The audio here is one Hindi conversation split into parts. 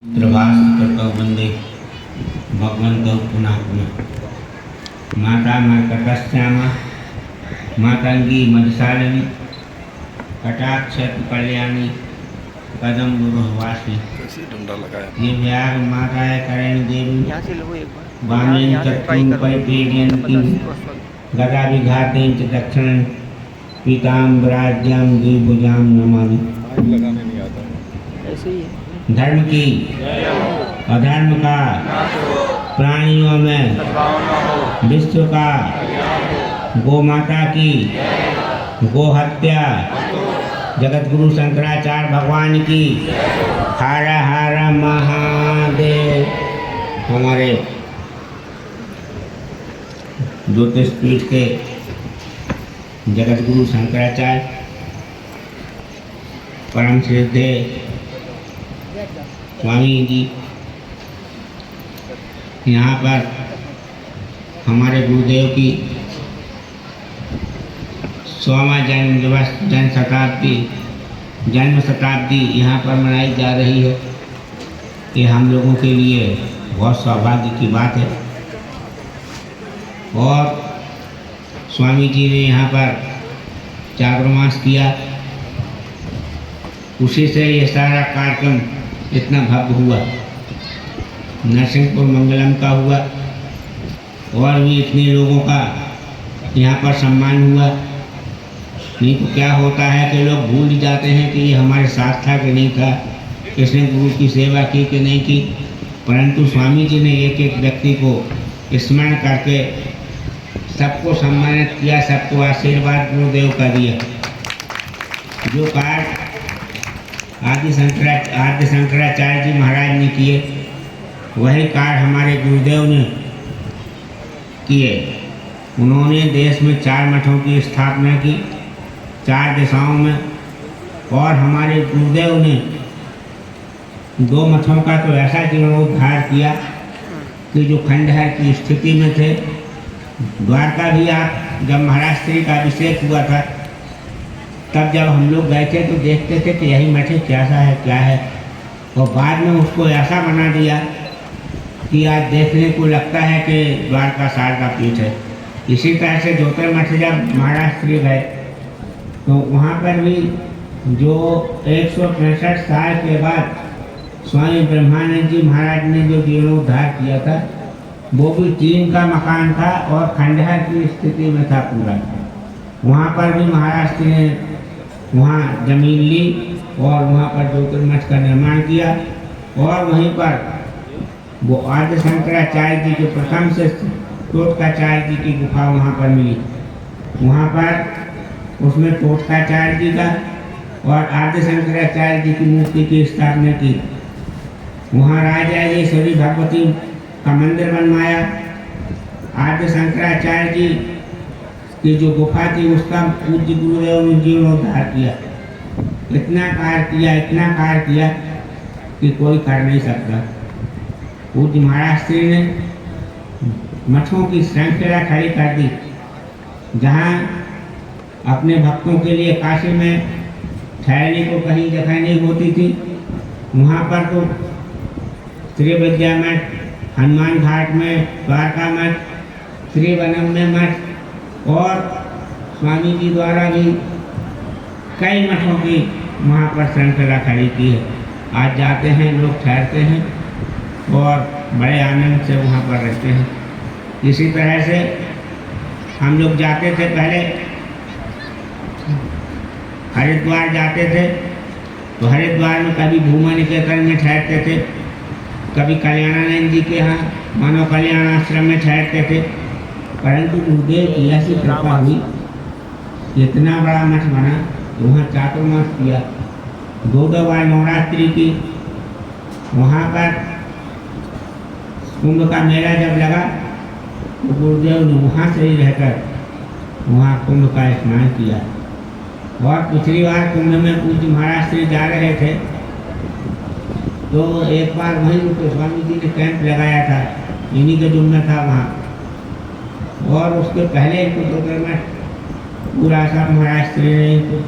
प्रभास कृतौ वंदे भगवन्तौ पुनः पुनः। माता मर्कटश्यामा मातंगी मधुशालिनी कटाक्षत कल्याणी कदम गुरुवासी। ये व्याग माताएं करेण देवी वामेन चतुं परिपेर्यन्ति गदा विघातेन च दक्षिणं पीताम्बराज्यां द्विभुजां नमामि। धर्म की अधर्म का प्राणियों में विश्व का गौ माता की गो हत्या जगत गुरु शंकराचार्य भगवान की हर हर महादेव। हमारे ज्योतिष पीठ के जगत गुरु शंकराचार्य परम श्रद्धे स्वामी जी यहाँ पर हमारे गुरुदेव की 100वां जन्म शताब्दी यहाँ पर मनाई जा रही है। ये हम लोगों के लिए बहुत सौभाग्य की बात है। और स्वामी जी ने यहाँ पर चातुर्मास किया, उसी से ये सारा कार्यक्रम इतना भव्य हुआ। नरसिंहपुर मंगलम का हुआ और भी इतने लोगों का यहाँ पर सम्मान हुआ। नहीं तो क्या होता है कि लोग भूल ही जाते हैं कि ये हमारे साथ था कि नहीं था, किसने गुरु की सेवा की कि नहीं की। परंतु स्वामी जी ने एक एक व्यक्ति को स्मरण करके सबको सम्मानित किया, सबको आशीर्वाद गुरुदेव का दिया। जो कार्य आदि शंकराचार्य जी महाराज ने किए वही कार्य हमारे गुरुदेव ने किए। उन्होंने देश में 4 मठों की स्थापना की 4 दिशाओं में, और हमारे गुरुदेव ने 2 मठों का तो ऐसा जीर्णोद्धार किया कि जो खंडहर की स्थिति में थे। द्वारका भी आप जब महाराज श्री का अभिषेक हुआ था तब जब हम लोग गए थे तो देखते थे कि यही मठ कैसा है क्या है, और बाद में उसको ऐसा बना दिया कि आज देखने को लगता है कि द्वारका शारदा पीठ है। इसी तरह से ज्योतिर्मठ जब महाराष्ट्र गए तो वहाँ पर भी जो 165 साल के बाद स्वामी ब्रह्मानंद जी महाराज ने जो जीर्णोद्धार किया था वो भी टीन का मकान था और खंडहर की स्थिति में था पूरा। वहाँ पर भी महाराष्ट्र ने वहाँ जमीन ली और वहाँ पर ज्योतिर्मठ का निर्माण किया, और वहीं पर वो आदि शंकराचार्य जी के प्रथम से टोटकाचार्य जी की गुफा वहाँ पर मिली। वहाँ पर उसमें टोटकाचार्य जी का और आदि शंकराचार्य जी की मूर्ति की स्थापना की। वहाँ राजराजेश्वरी भगवती का मंदिर बनवाया। आदि शंकराचार्य जी की जो गुफा थी उसका पूज्य गुरुदेव ने जीर्णोद्धार किया। इतना कार्य किया कि कोई कर नहीं सकता। पूज्य महाराज श्री ने मठों की श्रृंखला खड़ी कर दी। जहाँ अपने भक्तों के लिए काशी में ठहरने को कहीं जगह नहीं होती थी, वहाँ पर तो श्री विद्या मठ, हनुमान घाट में द्वारका मठ, श्री वनम में मठ, और स्वामी जी द्वारा भी कई मठों की वहाँ पर श्रृंखला खड़ी की है। आज जाते हैं लोग, ठहरते हैं और बड़े आनंद से वहाँ पर रहते हैं। इसी तरह से हम लोग जाते थे, पहले हरिद्वार जाते थे तो हरिद्वार में कभी भूमा निकेतन में ठहरते थे, कभी कल्याणानंद जी के यहाँ मानव कल्याण आश्रम में ठहरते थे। परंतु गुरुदेव की ऐसी कृपा हुई, इतना बड़ा मठ बना, वहाँ चातुर्मास किया, 2 बार नवरात्रि की। वहाँ पर कुंभ का मेला जब लगा तो गुरुदेव ने वहाँ से ही रहकर वहाँ कुंभ का स्नान किया। और पिछली बार कुंभ में पूज्य महाराज श्री जा रहे थे तो एक बार वहीं उनके स्वामी जी ने कैंप लगाया था, इन्हीं का जुम्मा था वहाँ। और उसके पहले इनको ज्योतिर्मठ पूरा सा महाराज श्री ने इनको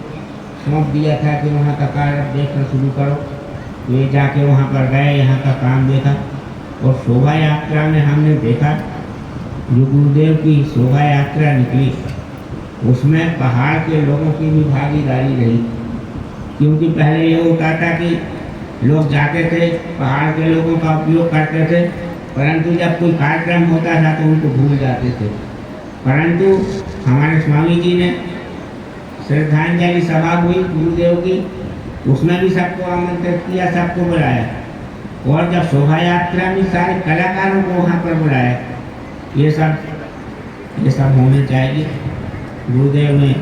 सौंप दिया था कि वहाँ का कार्य देखना शुरू करो। वे जाके वहाँ पर गए, यहाँ का काम देखा। और शोभा यात्रा में हमने देखा जो गुरुदेव की शोभा यात्रा निकली, उसमें पहाड़ के लोगों की भी भागीदारी रही। क्योंकि पहले ये होता था कि लोग जाते थे, पहाड़ के लोगों का उपयोग करते थे, परंतु जब कोई कार्यक्रम होता था तो उनको भूल जाते थे। परंतु हमारे स्वामी जी ने श्रद्धांजलि सभा हुई गुरुदेव की, उसमें भी सबको आमंत्रित किया, सबको बुलाया। और जब शोभा यात्रा में सारे कलाकारों को वहाँ पर बुलाया। ये सब होने चाहिए। गुरुदेव ने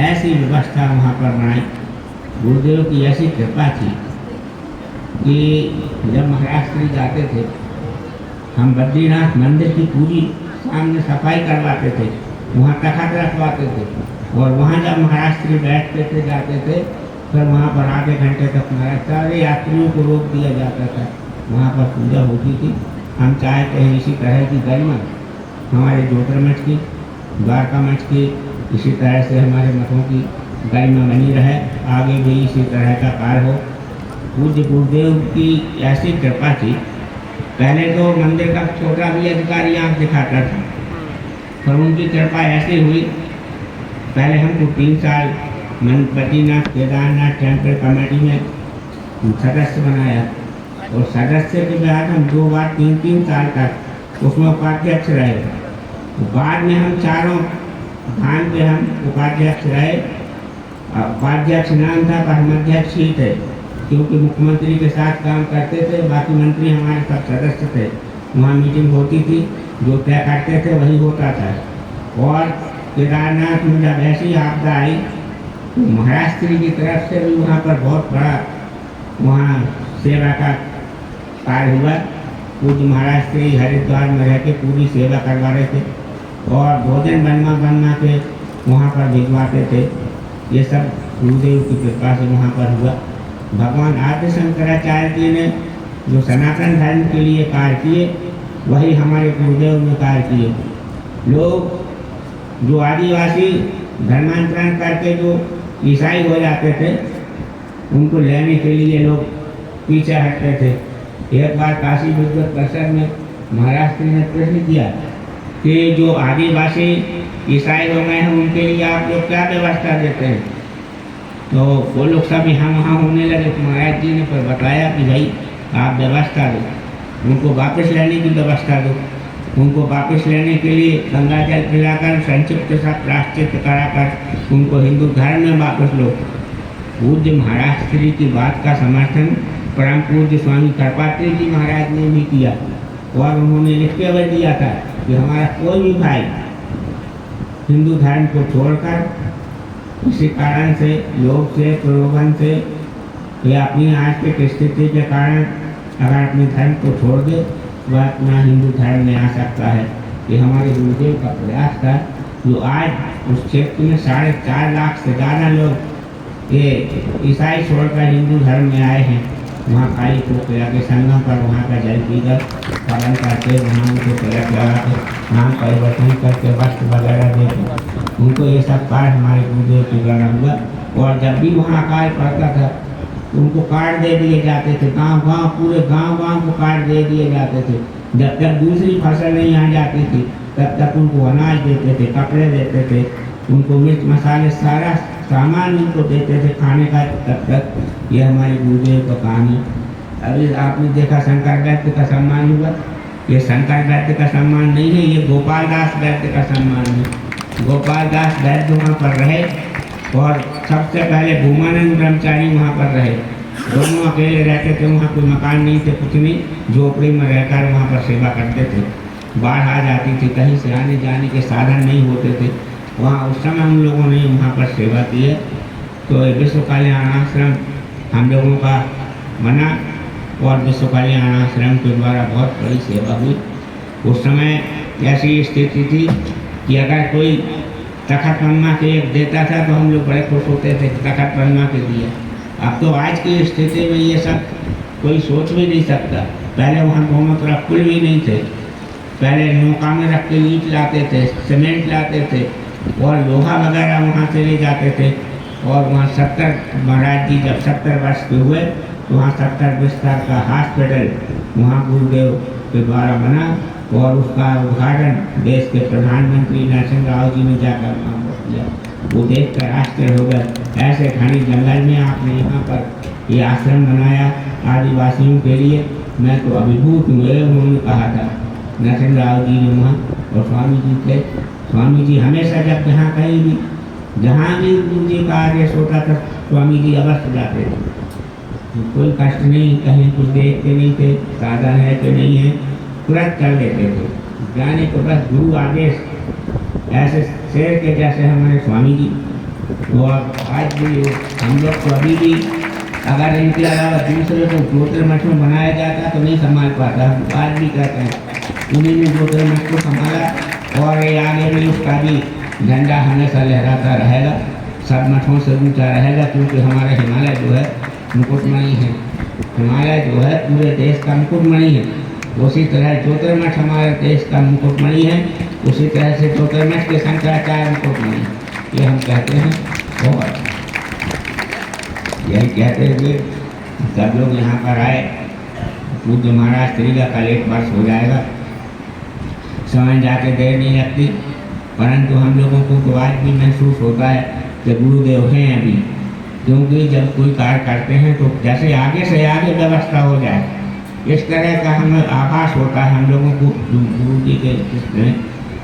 ऐसी व्यवस्था वहाँ पर बनाई, गुरुदेव की ऐसी कृपा थी कि जब महाराष्ट्र जाते थे, हम बद्रीनाथ मंदिर की पूरी सामने सफाई करवाते थे, वहाँ तखत रखवाते थे। और वहाँ जब महाराष्ट्र बैठते थे, जाते थे, फिर वहाँ पर आधे घंटे तक हमारा सारे यात्रियों को रोक दिया जाता था। वहाँ पर पूजा होती थी। हम चाहते हैं इसी तरह की गरिमा हमारे ज्योतिर्मठ की, द्वारका मठ की, इसी तरह से हमारे मठों की गरिमा बनी रहे, आगे भी इसी तरह का कार्य हो। पूज्य गुरुदेव की ऐसी कृपा थी। पहले तो मंदिर का छोटा भी अधिकारी आँख दिखाता था, पर उनकी कृपा ऐसी हुई, पहले हमको 3 साल बद्रीनाथ केदारनाथ टेम्पल कमेटी में सदस्य बनाया। और सदस्य के बाद हम 2 बार 3-3 साल तक उसमें उपाध्यक्ष रहे। तो बाद में हम चारों धाम के हम उपाध्यक्ष रहे। उपाध्यक्ष नाम था पर हम अध्यक्ष ही थे, क्योंकि मुख्यमंत्री के साथ काम करते थे, बाकी मंत्री हमारे सब सदस्य थे। वहाँ मीटिंग होती थी, जो तय करते थे वही होता था। और केदारनाथ में जब ऐसी आपदा आई तो महाराष्ट्र की तरफ से भी वहाँ पर बहुत बड़ा वहाँ सेवा का कार्य हुआ। पूज्य महाराष्ट्र हरिद्वार में रह के पूरी सेवा करवा रहे थे और भोजन बनवा के वहाँ पर भिजवाते थे। ये सब गुरुदेव की कृपा से वहाँ पर हुआ। भगवान आदि शंकराचार्य जी ने जो सनातन धर्म के लिए कार्य किए, वही हमारे गुरुदेव ने कार्य किए। लोग जो आदिवासी धर्मांतरण करके जो ईसाई हो जाते थे, उनको लेने के लिए लोग पीछे हटते थे। एक बार काशी विद्वत परिषद में महाराष्ट्र ने प्रश्न किया कि जो आदिवासी ईसाई हो गए हैं उनके लिए आप लोग क्या व्यवस्था देते हैं? तो वो लोग सब यहाँ होने लगे। तो महाराज जी ने पर बताया कि भाई आप व्यवस्था दो, उनको वापस लेने की व्यवस्था दो। उनको वापस लेने के लिए गंगा जल पिलाकर संक्षिप्त सा प्राश्चित कराकर उनको हिंदू धर्म में वापस लो। पूज्य महाराज श्री की बात का समर्थन परम पूज्य स्वामी कृपात्री जी महाराज ने भी किया और उन्होंने लिख के भी दिया था कि हमारा कोई भी भाई हिंदू धर्म को छोड़कर किसी कारण से, लोभ से, प्रलोभन से या अपनी आर्थिक स्थिति के कारण अगर अपने धर्म को छोड़ दे, वह अपना हिंदू धर्म में आ सकता है। ये हमारे गुरुदेव का प्रयास था, जो आज उस क्षेत्र में 4.5 लाख से ज़्यादा लोग ये ईसाई छोड़कर हिंदू धर्म में आए हैं। वहाँ खाई को के संगम पर वहाँ का जल पीकर पालन करके वहाँ उनको तिलक लगा के नाम परिवर्तन करके वस्त्र वगैरह देते, उनको ये सब कार्य हमारे गुरुदेव के द्वारा हुआ। और जब भी वहाँ कार्य पड़ता था उनको कार्ड दे दिए जाते थे, गांव पूरे गांव को कार्ड दे दिए जाते थे। जब तक दूसरी फसल नहीं आ जाती थी तब तक उनको अनाज देते थे, कपड़े देते थे, उनको मिर्च मसाले सारा सामान उनको देते थे खाने का। तब तक ये हमारे गुरुदेव का काम है। अभी आपने देखा शंकर वैद्य का सम्मान हुआ, ये शंकर वैद्य का सम्मान नहीं है, ये गोपाल दास वैद्य का सम्मान है। गोपाल दास वैद्य वहाँ पर रहे और सबसे पहले भूमानंद ब्रह्मचारी वहाँ पर रहे। दोनों अकेले रहते थे, वहाँ कोई मकान नहीं थे, कुछ नहीं, झोपड़ी में रहकर वहाँ पर सेवा करते थे। बाढ़ आ जाती थी, कहीं से आने जाने के साधन नहीं होते थे, वहाँ उस समय हम लोगों ने वहाँ पर सेवा की है। तो विश्व कल्याण आश्रम हम लोगों का बना और विश्व कल्याण आश्रम के द्वारा बहुत बड़ी सेवा हुई। उस समय ऐसी स्थिति थी कि अगर कोई तखत बनवा के एक देता था तो हम लोग बड़े खुश होते थे, तखत बनवा के दिया। अब तो आज की स्थिति में ये सब कोई सोच भी नहीं सकता। पहले वहाँ दोनों तरफ पुल भी नहीं थे, पहले नौका में रख के ईंट लाते थे, सीमेंट लाते थे और लोहा वगैरह वहाँ से ले जाते थे। और वहाँ 70 महाराज जी जब 70 वर्ष के हुए वहाँ 70 बिस्तर का हॉस्पिटल वहाँ गुरुदेव के द्वारा बना और उसका उद्घाटन देश के प्रधानमंत्री नरसिंह राव जी ने जाकर वहाँ किया। वो देख कर आश्चर्य हो गए, ऐसे घने जंगल में आपने यहाँ पर ये आश्रम बनाया आदिवासियों के लिए। मैं तो अभिभूत हुए। उन्होंने कहा था नरसिंह राव जी ने वहाँ, और स्वामी जी थे। स्वामी जी हमेशा जब जहाँ कहीं भी जहाँ भी गुरु जी का आदेश होता था स्वामी जी अवश्य जाते थे। कोई कष्ट नहीं, कहीं कुछ देखते नहीं थे, साधन है कि नहीं है, तुरंत कर लेते थे। जाने को बस गुरु आदेश, ऐसे शेर के जैसे हमारे स्वामी जी। और आज भी हम लोग तो अभी भी अगर इनके अलावा दूसरे को ज्योतिर्मठ में बनाया जाता तो नहीं संभाल पाता। हम आज भी कहते हैं उन्हीं ने ज्योतिर्मठ को संभाला, और ये आगे भी उसका भी झंडा हमेशा लहराता रहेगा, सब मठों से ऊँचा रहेगा, क्योंकि हमारा हिमालय जो है मुकुटमणि है। हिमालय जो है पूरे देश का मुकुटमणि है। उसी तरह ज्योतिर्मठ हमारे देश का मुकुटमणि है, उसी तरह से ज्योतिर्मठ के शंकराचार्य मुकुटमणि, ये हम कहते हैं। और यही कहते हुए सब लोग यहाँ पर आए। पूज्य महाराज श्री का कल 1 वर्ष हो जाएगा, समय जाके देर नहीं लगती, परंतु हम लोगों को तो आज भी महसूस होता है कि गुरुदेव हैं अभी। क्योंकि जब कोई कार्य करते हैं तो जैसे आगे से आगे व्यवस्था हो जाए, इस तरह का हमें आभास होता है हम लोगों को गुरु जी के इसमें।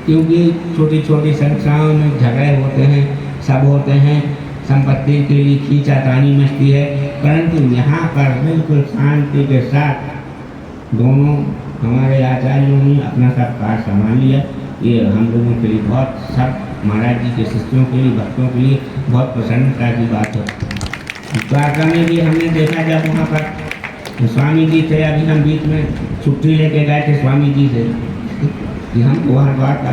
क्योंकि छोटी छोटी संस्थाओं में झगड़े होते हैं, सब होते हैं, संपत्ति के लिए खींचातानी मचती है, परंतु यहाँ पर बिल्कुल शांति के साथ दोनों हमारे आचार्यों ने अपना सब कार्य संभाल लिया। ये हम लोगों के लिए बहुत, सब महाराज जी के शिष्यों के लिए, भक्तों के लिए बहुत प्रसन्नता की बात है। द्वारका में भी हमने देखा जब वहाँ पर स्वामी जी थे, अभी हम बीच में छुट्टी लेके गए थे स्वामी जी से कि हमको वहाँ द्वारका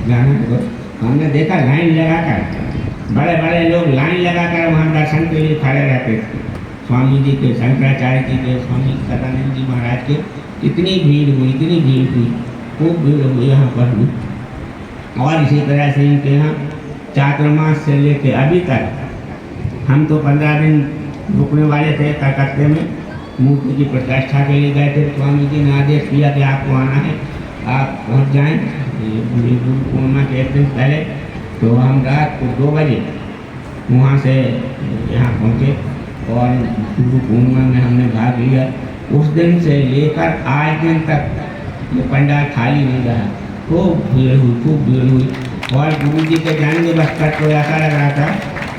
जाना है। हमने देखा लाइन लगाकर बड़े बड़े लोग लाइन लगाकर वहाँ दर्शन के लिए खड़े रहते थे। स्वामी जी के, शंकराचार्य जी के, स्वामी सदानंद जी महाराज के इतनी भीड़ हुई, इतनी भीड़ हुई, खूब भीड़ हुई यहाँ पर हुई। और इसी तरह से इनके यहाँ चातुर्मास से लेके अभी तक हम तो 15 दिन रुकने वाले थे कलकत्ते में, मूर्ति की प्रतिष्ठा के लिए गए थे। स्वामी जी ने आदेश किया कि आपको आना है, आप पहुँच जाएँ गुरु पूर्णिमा के 1 दिन पहले। तो हम रात को 2 बजे वहाँ से यहाँ पहुँचे और गुरु पूर्णिमा में हमने भाग लिया। उस दिन से लेकर आज दिन तक ये पंडाल खाली नहीं रहा, खूब भीड़ हुई, खूब भीड़ हुई। और गुरु जी के जन्म दिवस पर तो ऐसा लग रहा था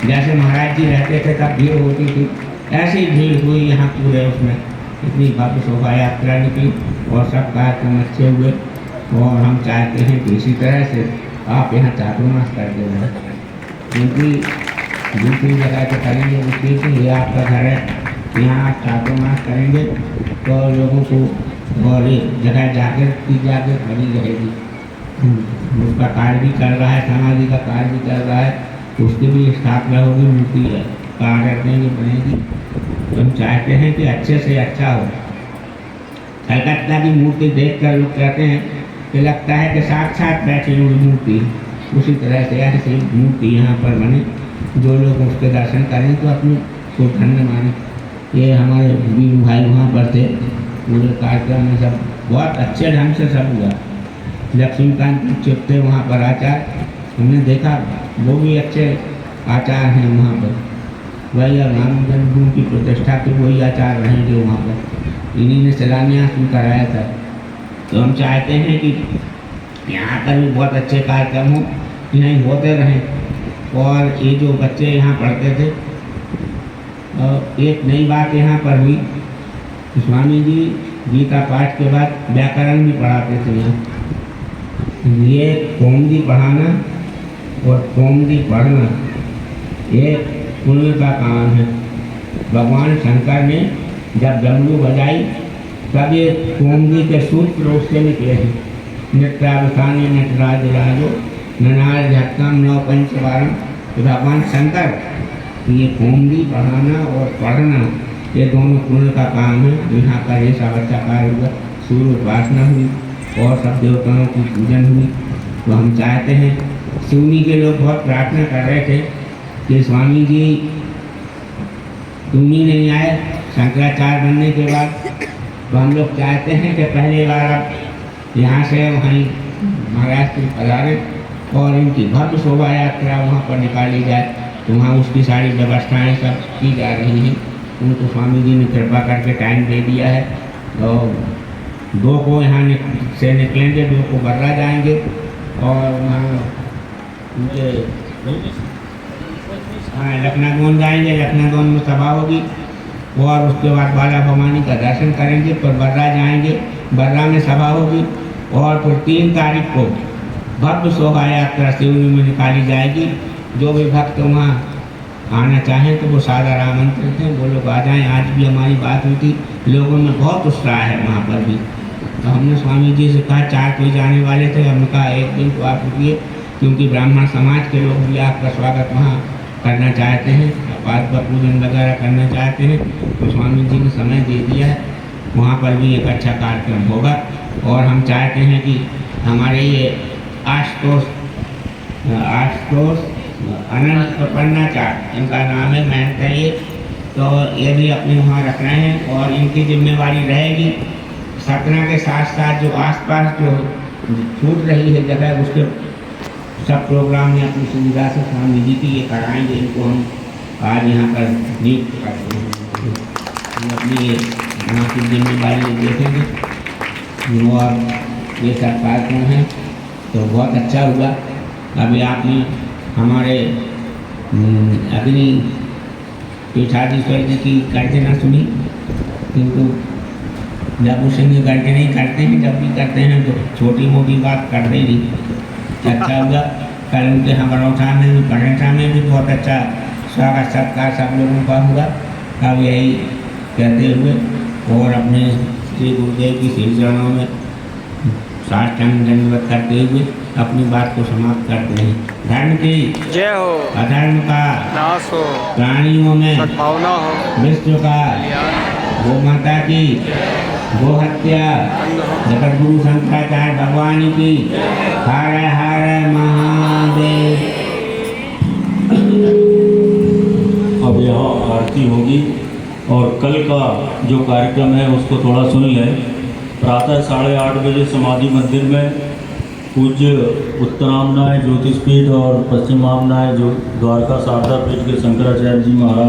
जैसे महाराज जी रहते थे तब भीड़ होती थी, ऐसी भीड़ हुई यहाँ पूरे उसमें। इतनी भव्य शोभा यात्रा निकली और सब कार्यक्रम अच्छे हुए। और हम चाहते हैं कि इसी तरह से आप यहाँ चातुर्मास करते रहें, क्योंकि दूसरी जगह तो करेंगे उसकी ये आपका घर है, यहाँ आप चातुर्मास करेंगे तो लोगों को और एक जगह जाकर बनी रहेगी। उसका कार्य भी चल रहा है, समाधि का कार्य भी चल रहा है, तो उसकी भी स्थापना होगी, मूर्ति का आर्डर देंगे, बनेगी। तो हम चाहते हैं कि अच्छे से अच्छा हो। कलकत्ता की मूर्ति देखकर लोग कहते हैं कि लगता है कि साक्षात बैठी हुई मूर्ति, उसी तरह से ऐसी मूर्ति यहाँ पर बने। जो लोग उसके दर्शन करें तो अपनी को धन्य माने। ये हमारे वीरू भाई वहाँ पर थे, पूरे कार्यक्रम में सब बहुत अच्छे ढंग से सब हुआ। लक्ष्मीकांत चिप्ते वहाँ पर आचार्य हमने देखा, वो भी अच्छे आचार्य हैं वहाँ पर। वही राम जन्मभूमि की प्रतिष्ठा के वही आचार्य रहेंगे वहाँ पर, इन्हीं ने शिलान्यास भी कराया था। तो हम चाहते हैं कि यहाँ पर भी बहुत अच्छे कार्यक्रम हो, यहीं होते रहें। और ये जो बच्चे यहाँ पढ़ते थे, एक नई बात यहाँ पर हुई, स्वामी जी गीता पाठ के बाद व्याकरण भी पढ़ाते थे यहाँ। ये कौमुदी पढ़ाना और कौमुदी पढ़ना ये पुण्य का काम है। भगवान शंकर ने जब डमरू बजाई तब ये कौमुदी के सूत्र उससे निकले हैं। नृत्यावसाने नटराज राजो ननार झटकम नौ पंचवारम। भगवान शंकर ये कौमुदी पढ़ाना और पढ़ना ये दोनों पुण्य का काम है। यहाँ का ये सब अच्छा कार्य हुआ, सूर्य उपासना हुई और सब देवताओं की पूजन हुई। तो हम चाहते हैं, सिवनी के लोग बहुत प्रार्थना कर रहे थे कि स्वामी जी तुम ही नहीं आए शंकराचार्य बनने के बाद। तो हम लोग चाहते हैं कि पहले बार आप यहाँ से वहीं महाराष्ट्र पधारे और इनकी भव्य शोभा यात्रा वहाँ पर निकाली जाए। तो वहाँ उसकी सारी व्यवस्थाएं सब की जा रही हैं। उनको स्वामी जी ने कृपा करके टाइम दे दिया है। तो 2 को यहाँ से निकलेंगे, 2 को बर्रा जाएंगे और वहाँ उनके लखनागौन जाएंगे। लखनागौन में सभा होगी और उसके बाद बाला भवानी का दर्शन करेंगे। फिर बर्रा जाएंगे, बर्रा में सभा होगी और फिर 3 तारीख को भव्य शोभा यात्रा सिवनी में निकाली जाएगी। जो भी भक्त वहाँ आना चाहें तो वो सादर आमंत्रित हैं, वो लोग आ जाएँ। आज भी हमारी बात हुई थी, लोगों में बहुत उत्साह है वहाँ पर भी। तो हमने स्वामी जी से कहा 4 कोई जाने वाले थे, हमने कहा 1 दिन तो आप रुकिए, क्योंकि ब्राह्मण समाज के लोग भी आपका स्वागत वहाँ करना चाहते हैं, पाद का पूजन वगैरह करना चाहते हैं। तो स्वामी जी ने समय दे दिया है, वहाँ पर भी एक अच्छा कार्यक्रम होगा। और हम चाहते हैं कि हमारे ये आशुतोष अनंत प्रपन्नाचार्य इनका नाम है, महंत है ये। तो ये भी अपने वहाँ रख रहे हैं और इनकी जिम्मेवारी रहेगी सतना के साथ साथ जो आसपास जो छूट रही है जगह, उसके सब प्रोग्राम में अपनी सुविधा से स्वामी जी की ये कराएंगे। इनको हम आज यहाँ पर नियुक्त करते हैं, अपनी ये यहाँ की जिम्मेदारी देखेंगे और ये सब कार्यक्रम है। तो बहुत अच्छा हुआ। अभी आपने हमारे अग्नि पीठाधीश्वर जी की गर्जना सुनी, किंतु जब उसे गर्जन नहीं करते हैं, जब भी करते हैं तो छोटी मोटी बात कर दे नहीं। अच्छा हुआ। कल उनके यहाँ बड़ौठा में भी, परेठा में भी बहुत अच्छा स्वागत सत्कार सब लोगों का हुआ। अब यही कहते हुए और अपने श्री गुरुदेव की श्री चरणों में साष्टांग दंडवत करते हुए अपनी बात को समाप्त करते हैं। धर्म की जय हो, अधर्म का नाश हो, प्राणियों में सद्भावना हो, विश्व का गौ माता की गो हत्या जगत गुरु शंकराचार्य भगवान की। हर हर महादेव। अब यहाँ आरती होगी और कल का जो कार्यक्रम है उसको थोड़ा सुन लें। प्रातः 8:30 बजे समाधि मंदिर में पूज्य उत्तरामनाय ज्योतिषपीठ और पश्चिमामनाय जो द्वारका शारदा पीठ के शंकराचार्य जी महाराज